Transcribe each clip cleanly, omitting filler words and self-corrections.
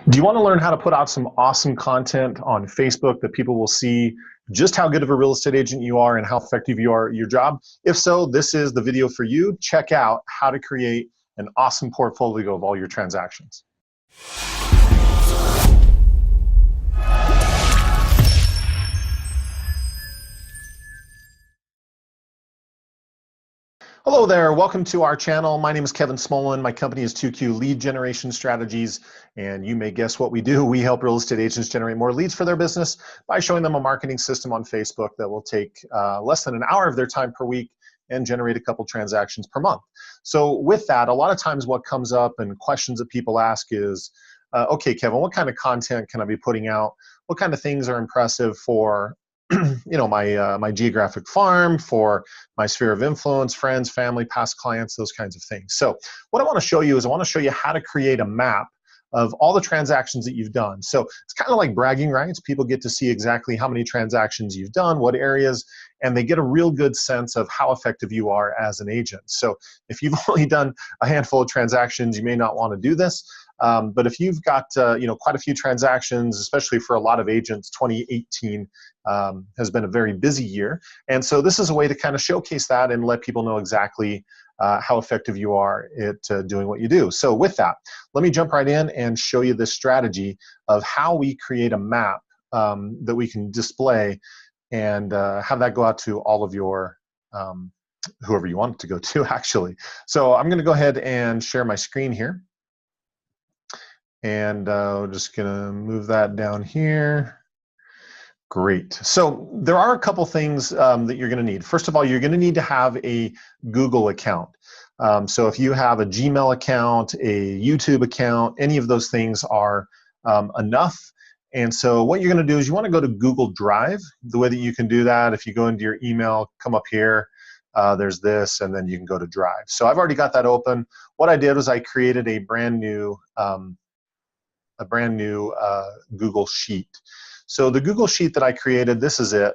Do you want to learn how to put out some awesome content on Facebook that people will see just how good of a real estate agent you are and how effective you are at your job? If so, this is the video for you. Check out how to create an awesome portfolio of all your transactions. Hello there, welcome to our channel. My name is Kevin Smullin. My company is 2Q Lead Generation Strategies, and you may guess what we do. We help real estate agents generate more leads for their business by showing them a marketing system on Facebook that will take less than an hour of their time per week and generate a couple transactions per month. So with that, a lot of times what comes up and questions that people ask is, okay, Kevin, what kind of content can I be putting out? What kind of things are impressive for my geographic farm, for my sphere of influence, friends, family, past clients, those kinds of things. So what I want to show you is I want to show you how to create a map of all the transactions that you've done. So it's kind of like bragging rights. People get to see exactly how many transactions you've done, what areas, and they get a real good sense of how effective you are as an agent. So if you've only done a handful of transactions, you may not want to do this. But if you've got quite a few transactions, especially for a lot of agents, 2018 has been a very busy year. And so this is a way to kind of showcase that and let people know exactly how effective you are at doing what you do. So with that, let me jump right in and show you this strategy of how we create a map that we can display and have that go out to all of your whoever you want it to go to, actually. So I'm going to go ahead and share my screen here. And we're just going to move that down here. Great. So there are a couple things that you're going to need. First of all, you're going to need to have a Google account. So if you have a Gmail account, a YouTube account, any of those things are enough. And so what you're going to do is you want to go to Google Drive. The way that you can do that, if you go into your email, come up here, there's this, and then you can go to Drive. So I've already got that open. What I did was I created a brand new Google Sheet. So the Google Sheet that I created, this is it,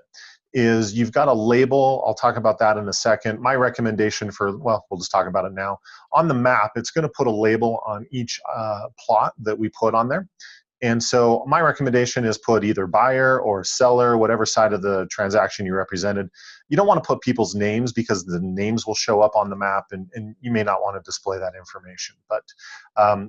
is you've got a label. I'll talk about that in a second. My recommendation we'll just talk about it now. On the map, it's going to put a label on each plot that we put on there. And so my recommendation is put either buyer or seller, whatever side of the transaction you represented. You don't want to put people's names because the names will show up on the map and you may not want to display that information. But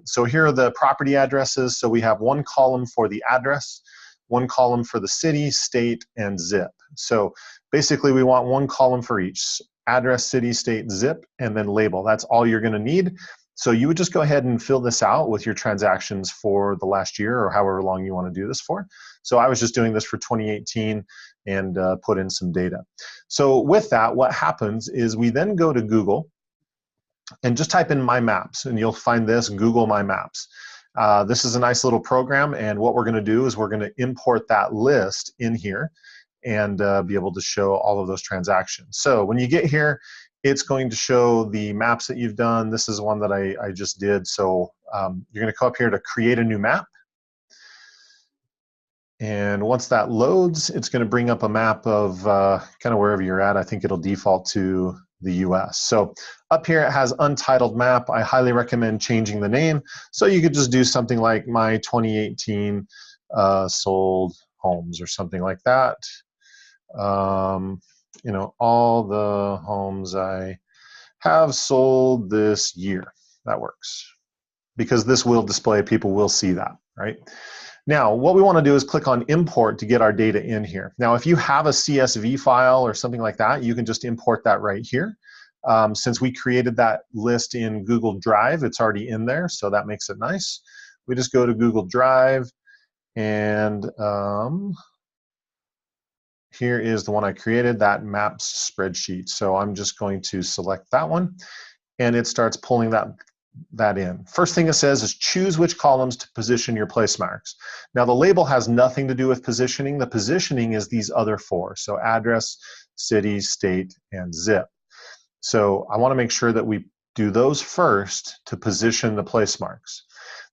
so here are the property addresses. So we have one column for the address, one column for the city, state, and zip. So basically we want one column for each: address, city, state, zip, and then label. That's all you're going to need. So you would just go ahead and fill this out with your transactions for the last year or however long you want to do this for. So I was just doing this for 2018 and put in some data. So with that, what happens is we then go to Google and just type in My Maps, and you'll find this, Google My Maps. This is a nice little program, and what we're going to do is we're going to import that list in here and be able to show all of those transactions. So when you get here, it's going to show the maps that you've done. This is one that I just did. So you're going to come up here to create a new map. And once that loads, it's going to bring up a map of kind of wherever you're at. I think it'll default to the US. So up here it has untitled map. I highly recommend changing the name. So you could just do something like my 2018 sold homes or something like that. All the homes I have sold this year. That works. Because this will display, people will see that, right? Now, what we want to do is click on import to get our data in here. Now, if you have a CSV file or something like that, you can just import that right here. Since we created that list in Google Drive, it's already in there, so that makes it nice. We just go to Google Drive, and here is the one I created, that maps spreadsheet. So I'm just going to select that one, and it starts pulling that in. First thing it says is choose which columns to position your place marks. Now the label has nothing to do with positioning. The positioning is these other four. So address, city, state, and zip. So I want to make sure that we do those first to position the place marks.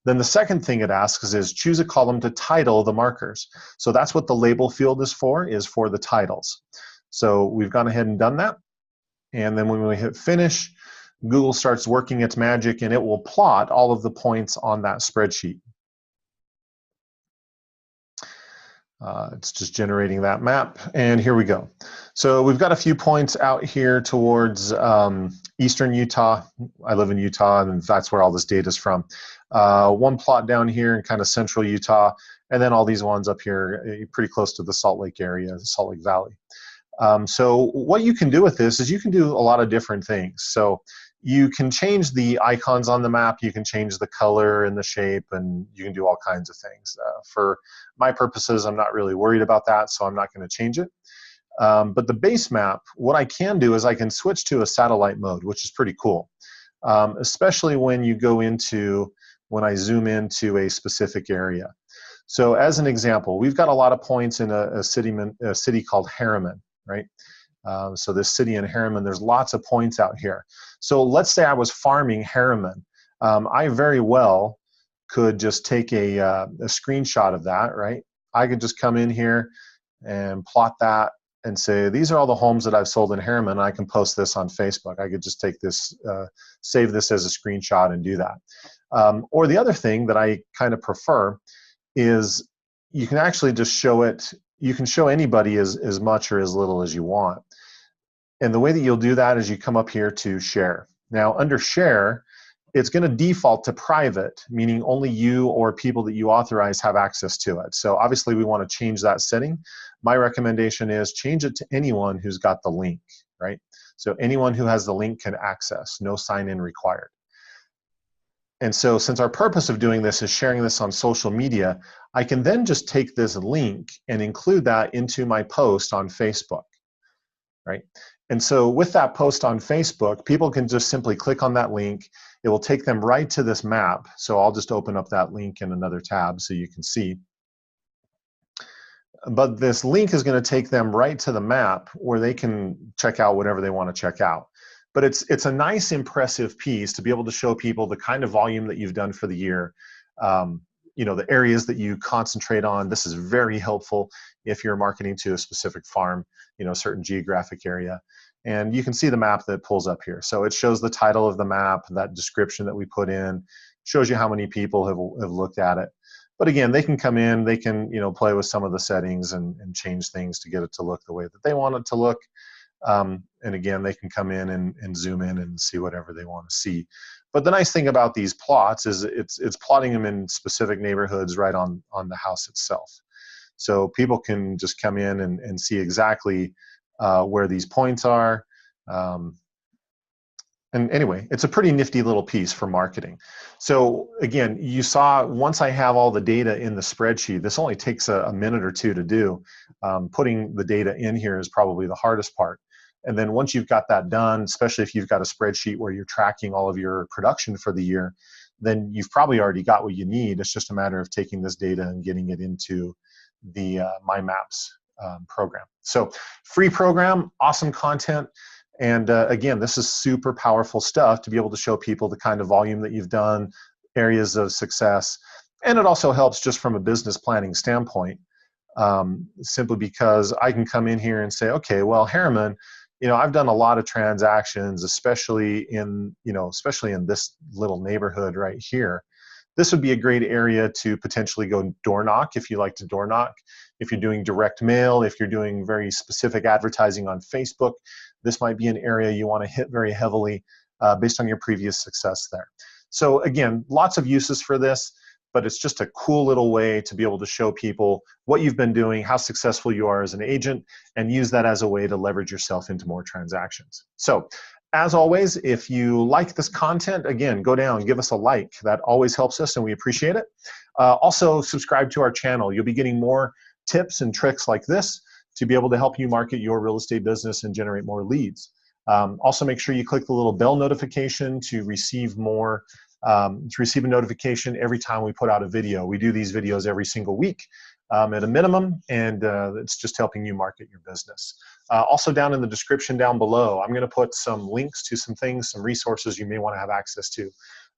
Then the second thing it asks is choose a column to title the markers. So that's what the label field is for the titles. So we've gone ahead and done that. And then when we hit finish, Google starts working its magic and it will plot all of the points on that spreadsheet. It's just generating that map, and here we go. So we've got a few points out here towards eastern Utah. I live in Utah, and that's where all this data is from. One plot down here in kind of central Utah, and then all these ones up here pretty close to the Salt Lake area, Salt Lake Valley. So what you can do with this is you can do a lot of different things. So you can change the icons on the map, you can change the color and the shape, and you can do all kinds of things. For my purposes, I'm not really worried about that, so I'm not going to change it. But the base map, what I can do is I can switch to a satellite mode, which is pretty cool, especially when you go into, when I zoom into a specific area. So as an example, we've got a lot of points in a city called Harriman, right? So this city in Harriman, there's lots of points out here. So let's say I was farming Harriman. I very well could just take a screenshot of that, right? I could just come in here and plot that and say, these are all the homes that I've sold in Harriman. I can post this on Facebook. I could just take this, save this as a screenshot and do that. Or the other thing that I kind of prefer is you can actually just show it. You can show anybody as much or as little as you want. And the way that you'll do that is you come up here to share. Now under share, it's going to default to private, meaning only you or people that you authorize have access to it. So obviously we want to change that setting. My recommendation is change it to anyone who's got the link, right? So anyone who has the link can access, no sign-in required. And so since our purpose of doing this is sharing this on social media, I can then just take this link and include that into my post on Facebook, right? And so with that post on Facebook, people can just simply click on that link. It will take them right to this map. So I'll just open up that link in another tab so you can see. But this link is going to take them right to the map where they can check out whatever they want to check out. But it's a nice, impressive piece to be able to show people the kind of volume that you've done for the year, you know, the areas that you concentrate on. This is very helpful if you're marketing to a specific farm, you know, a certain geographic area. And you can see the map that pulls up here. So it shows the title of the map, that description that we put in, shows you how many people have looked at it. But again, they can come in, they can, you know, play with some of the settings and change things to get it to look the way that they want it to look. And again, they can come in and zoom in and see whatever they want to see. But the nice thing about these plots is it's plotting them in specific neighborhoods right on the house itself. So people can just come in and see exactly where these points are. And anyway, it's a pretty nifty little piece for marketing. So again, you saw once I have all the data in the spreadsheet, this only takes a minute or two to do. Putting the data in here is probably the hardest part. And then once you've got that done, especially if you've got a spreadsheet where you're tracking all of your production for the year, then you've probably already got what you need. It's just a matter of taking this data and getting it into the My Maps program. So free program, awesome content. And again, this is super powerful stuff to be able to show people the kind of volume that you've done, areas of success. And it also helps just from a business planning standpoint, simply because I can come in here and say, okay, well, Harriman, you know, I've done a lot of transactions, especially in this little neighborhood right here. This would be a great area to potentially go door knock if you like to door knock. If you're doing direct mail, if you're doing very specific advertising on Facebook, this might be an area you want to hit very heavily based on your previous success there. So again, lots of uses for this, but it's just a cool little way to be able to show people what you've been doing, how successful you are as an agent, and use that as a way to leverage yourself into more transactions. So as always, if you like this content, again, go down, give us a like. That always helps us, and we appreciate it. Also, subscribe to our channel. You'll be getting more tips and tricks like this to be able to help you market your real estate business and generate more leads. Also, make sure you click the little bell notification to receive more, to receive a notification every time we put out a video. We do these videos every single week at a minimum, and it's just helping you market your business. Also down in the description down below, I'm going to put some links to some things, some resources you may want to have access to.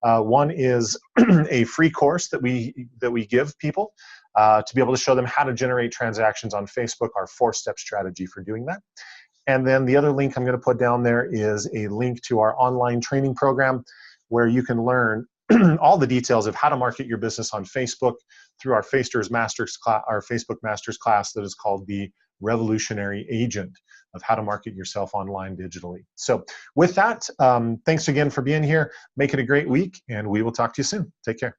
One is a free course that we give people to be able to show them how to generate transactions on Facebook, our 4-step strategy for doing that. And then the other link I'm going to put down there is a link to our online training program where you can learn all the details of how to market your business on Facebook through our Facebook Masters class that is called the Revolutionary Agent of how to market yourself online digitally. So with that, thanks again for being here. Make it a great week, and we will talk to you soon. Take care.